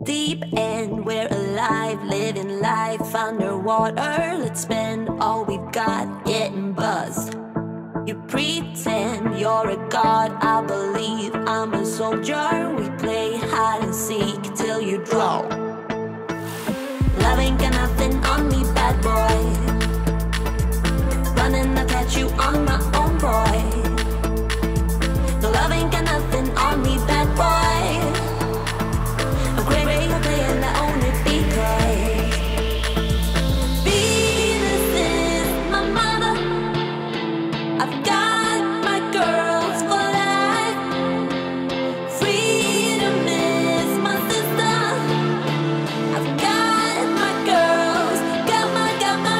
Deep end, we're alive, living life underwater. Let's spend all we've got getting buzzed. You pretend you're a god, I believe I'm a soldier. We play hide and seek till you draw. Love ain't got nothing on me, bad boy. Running, I'll catch you on my own, boy. No, love ain't got nothing on me, bad boy. I'm crazy for playing, I own it because Venus is my mother. I've got my girls for life. Freedom is my sister. I've got my girls, got my girls. Got my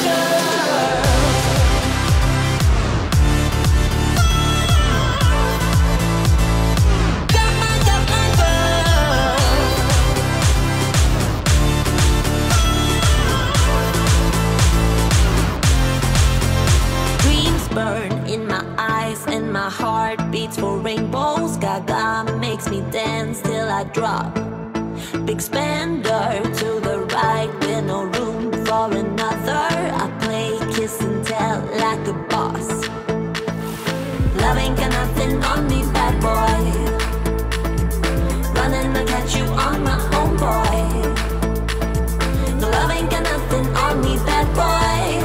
girls. Got my girls. Dreams burn in my eyes and my heart beats for rainbows. Gaga makes me dance till I drop. Big spender to the right with no room for another. I play kiss and tell like a boss. Love ain't got nothing on me, bad boy. Running, I catch you on my own, boy. No, love ain't got nothing on me, bad boy.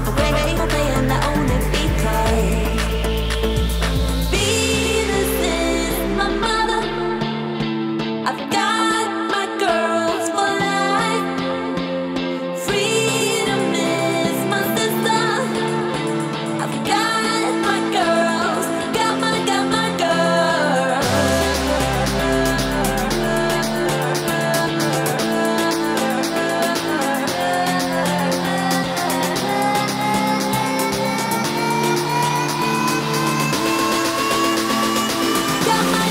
I'm crazy for playing, I own it because Venus is my mother. I've got my girls for life. Freedom is my sister. I've got my girls, got my girls. Got my girls. Got my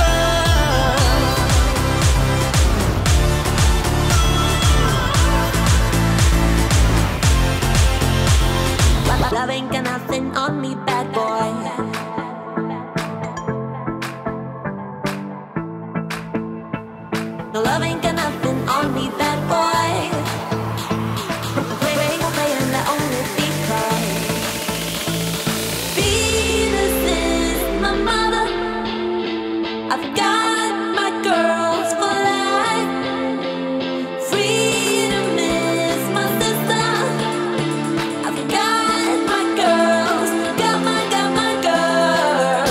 girls. Love ain't got nothing on me, bad boy. No, love ain't got nothing on me, bad boy. Play, and I own it because Venus is my mother. I've got my girls for life. Freedom is my sister. I've got my girls, got my girls.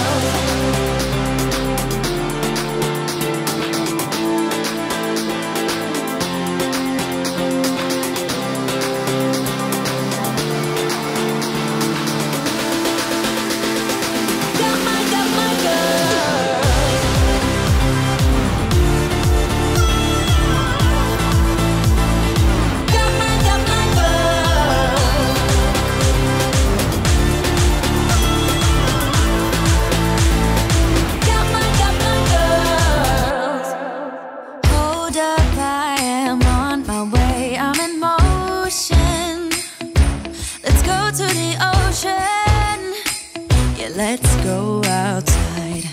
Got my girls. Got my girls. Got my girls. Hold up, I am on my way. I'm in motion. Let's go to the ocean. Yeah, let's go outside.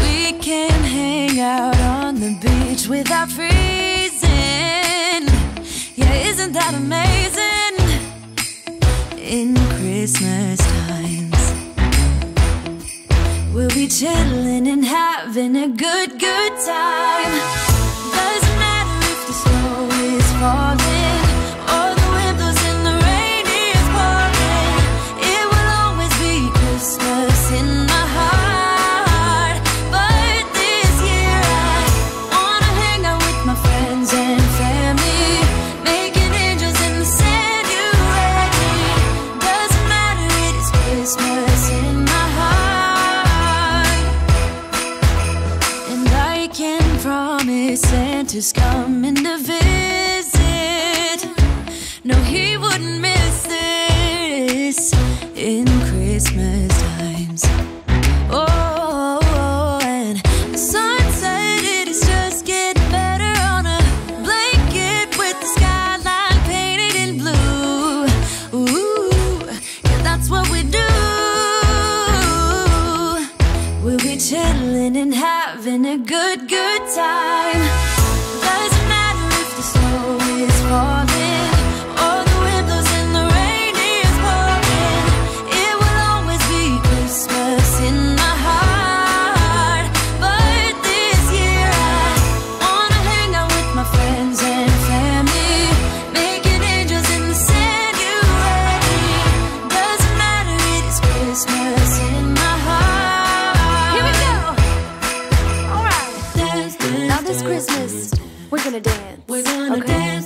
We can hang out on the beach without freezing. Yeah, isn't that amazing? In Christmas times, we'll be chilling and having a good time. Doesn't matter if the snow is falling or the wind blows and the rain is pouring. It will always be Christmas in my heart. But this year I wanna hang out with my friends.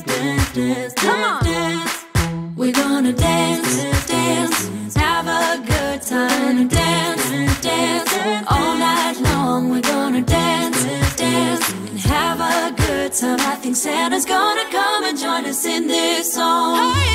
dance, dance, dance, dance, dance. We're gonna dance, dance, have a good time. Dance, dance, all night long. We're gonna dance, dance, and have a good time. I think Santa's gonna come and join us in this song.